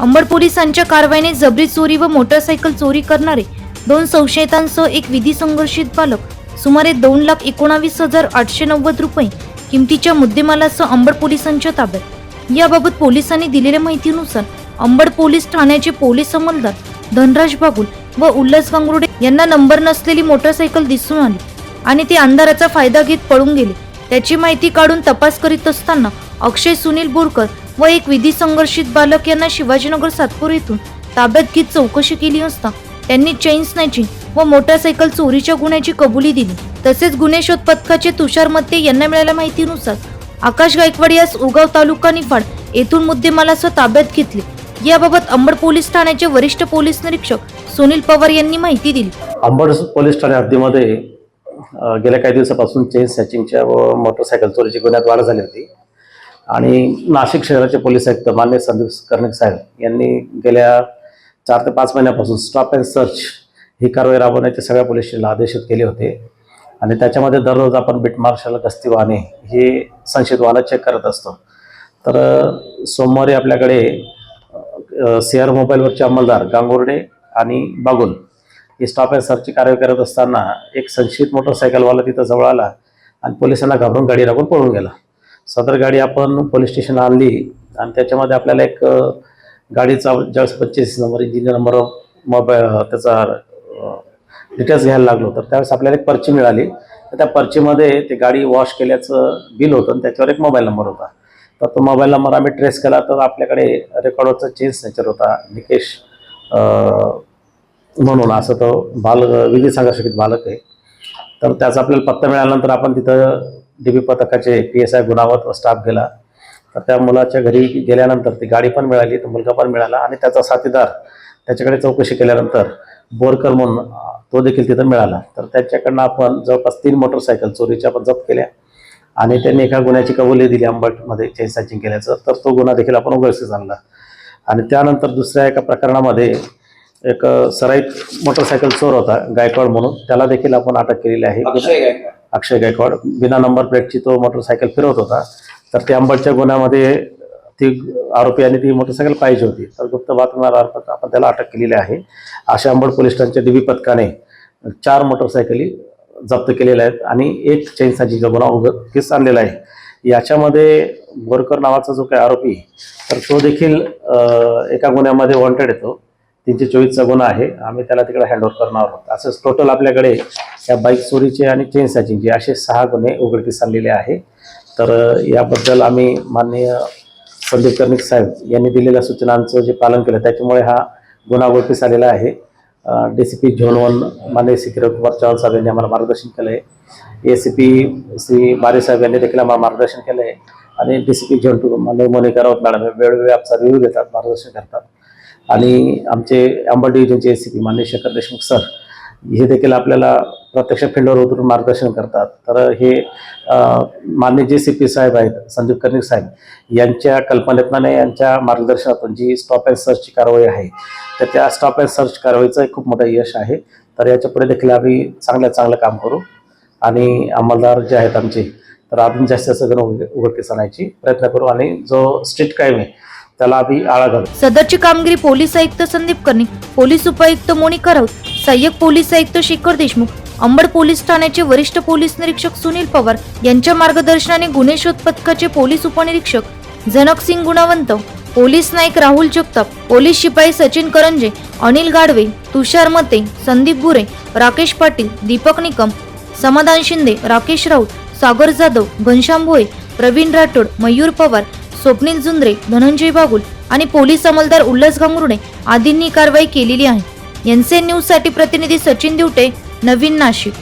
अंबड पोलिसांच्या कारवाईने जबरी चोरी व मोटरसायकल चोरी करणारे 2 संशयितांसह एक विधी संघर्षित बालक सुमारे 2,19,890 रुपये किमतीच्या मुद्देमालासह अंबड पोलिसांच्या ताब्यात। याबाबत पोलिसांनी दिलेल्या माहितीनुसार अंबड पोलीस ठाण्याचे पोलीस अंमलदार धनराज बागुल व उल्हास गांगुर्डे यांना नंबर नसलेली मोटरसायकल दिसून आली आणि ते अंधाराचा फायदा घेत पळून गेले। त्याची माहिती काढून तपास करीत असताना अक्षय सुनील बोरकर व एक विधी संघर्षित बालक यांना शिवाजीनगर सातपूर येथून ताब्यात घेत चौकशी केली असता त्यांनी चेन स्नॅचिंग व मोटरसायकल चोरीच्या गुन्ह्याची कबुली दिली। तसेच गुन्हे शोध पथकाचे तुषार मत्ते यांना मिळालेल्या माहितीनुसार आकाश गायकवाड यास उगाव तालुका निफाड येथून मुद्देमालासह ताब्यात घेतले। याबाबत अंबड पोलीस ठाण्याचे वरिष्ठ पोलीस निरीक्षक सुनील पवार यांनी माहिती दिली। अंबड पोलीस ठाणे हद्दीमध्ये गेल्या काही दिवसापासून चेन स्नॅचिंगच्या व मोटरसायकल चोरीची गुन्ह्यात वाढ झाली होती आणि नाशिक शहराचे पोलीस आयुक्त माननीय संदीप कर्णिक साहेब यांनी गेल्या 4 ते 5 महिन्यापासून स्टॉप अँड सर्च ही कारवाई राबवण्याचे सगळ्या पोलीस स्टेशनला आदेशित केले होते आणि त्याच्यामध्ये दररोज आपण बीट मार्शल गस्ती वाहने हे संशयित वाहनं चेक करत असतो। तर सोमवारी आपल्याकडे CR मोबाईलवरचे अंमलदार गांगुर्डे आणि बागुल ही स्टॉप अँड सर्चची कारवाई करत असताना एक संशयित मोटरसायकलवाला तिथं जवळ आला आणि पोलिसांना घाबरून गाडी राखून पळून गेला। सदर गाडी आपण पोलीस स्टेशनला आणली आणि त्याच्यामध्ये आपल्याला एक गाडीचा ज्यावेळेस 25 नंबर इंजिनियर नंबर मोबाईल त्याचा डिटेल्स घ्यायला लागलो तर त्यावेळेस आपल्याला एक पर्ची मिळाली। तर त्या पर्चीमध्ये ते गाडी वॉश केल्याचं बिल होतं आणि त्याच्यावर एक मोबाईल नंबर होता। तर तो मोबाईल नंबर आम्ही ट्रेस केला तर आपल्याकडे रेकॉर्डवरचा चेन स्नॅचर होता निकेश म्हणून, असं तो विधी संघर्षित बालक आहे। तर त्याचा आपल्याला पत्ता मिळाल्यानंतर आपण तिथं DB पथकाचे PSI गुणावत व स्टाफ गेला। तर त्या मुलाच्या घरी गेल्यानंतर ती गाडी पण मिळाली, तो मुलगा पण मिळाला आणि त्याचा साथीदार त्याच्याकडे चौकशी केल्यानंतर बोरकर म्हणून तो देखील तिथं मिळाला। तर त्याच्याकडनं आपण जवळपास 3 मोटरसायकल चोरीच्या आपण जप्त केल्या आणि त्यांनी एका गुन्ह्याची कबुली दिली अंबडमध्ये चेन स्नॅचिंग केल्याचं। तर तो गुन्हा देखील आपण उघडकीस आणला आणि त्यानंतर दुसऱ्या एका प्रकरणामध्ये एक सराईत मोटरसायकल चोर होता गायकवाड म्हणून, त्याला देखील आपण अटक केलेली आहे। अक्षय गायकवाड बिना नंबर प्लेटची तो मोटरसायकल फिरवत होता। तर त्या अंबडच्या गुन्ह्यामध्ये ती आरोपी आणि ती मोटरसायकल पाहिजे होती, तर गुप्त बातमीदारामार्फत आपण त्याला अटक केलेली आहे। अशा अंबड पोलीस स्टेशनच्या DB पथकाने 4 मोटरसायकली जप्त केलेल्या आहेत आणि एक चेन स्नॅचिंगचा गुन्हा उघडकीस आणलेला आहे। याच्यामध्ये बोरकर नावाचा जो काही आरोपी तर तो देखील एका गुन्ह्यामध्ये वॉन्टेड येतो, 324चा गुन्हा आहे। आम्ही त्याला तिकडे हँडओव्हर करणार आहोत। असंच टोटल आपल्याकडे या बाईक चोरीचे आणि चेन स्नॅचिंगचे असे 6 गुन्हे उघडकीस आणलेले आहे। तर याबद्दल आम्ही माननीय संदीप कर्णिक साहेब यांनी दिलेल्या सूचनांचं जे पालन केलं त्याच्यामुळे हा गुन्हा उघडकीस आलेला आहे। DCP झोन 1 माननीय श्री किरण कुमार चव्हाण साहेब यांनी आम्हाला मार्गदर्शन केलं आहे। ACP श्री मारे साहेब यांनी देखील आम्हाला मार्गदर्शन केलं आहे आणि DCP झोन 2 माननीय मोनिका राऊत मॅडम वेळोवेळी आमचा रिव्ह्यू देतात, मार्गदर्शन करतात आणि आमचे अंबड डिव्हिजनचे ACP माननीय शेखर देशमुख सर हे देखील आपल्याला प्रत्यक्ष फील्डवर उतरून मार्गदर्शन करतात। तर हे माननीय JCP साहेब आहेत संदीप कर्णिक साहेब यांच्या कल्पनेतून यांच्या मार्गदर्शनातून जी स्टॉप अँड सर्चची कारवाई आहे तर त्या स्टॉप अँड सर्च कारवाईचं खूप मोठं यश आहे। तर याच्या पुढे देखील आम्ही चांगलं काम करू आणि अंमलदार जे आहेत आमचे तर अजून जास्त गुन्हे उघडकीस आणायची प्रयत्न करू आणि जो स्ट्रिक्ट क्राईम आहे त्याला आम्ही आळा घालू। सदरची कामगिरी पोलीस आयुक्त संदीप कर्णिक, पोलीस उपायुक्त मोनिका राऊत, सहाय्यक पोलीस आयुक्त शेखर देशमुख, अंबड पोलीस ठाण्याचे वरिष्ठ पोलीस निरीक्षक सुनील पवार यांच्या मार्गदर्शनाने गुन्हे शोध पथकाचे पोलीस उपनिरीक्षक जनक सिंग गुणवंत, पोलीस नाईक राहुल जगताप, पोलीस शिपाई सचिन करंजे, अनिल गाडवे, तुषार मते, संदीप गुरे, राकेश पाटील, दीपक निकम, समाधान शिंदे, राकेश राऊत, सागर जाधव, घनश्याम भोये, प्रवीण राठोड, मयूर पवार, स्वप्नील जुंद्रे, धनंजय बागुल आणि पोलीस अंमलदार उल्हास गांगुर्डे आदींनी कारवाई केलेली आहे। NCN न्यूज साठी प्रतिनिधी सचिन दिवटे, नवीन नाशिक।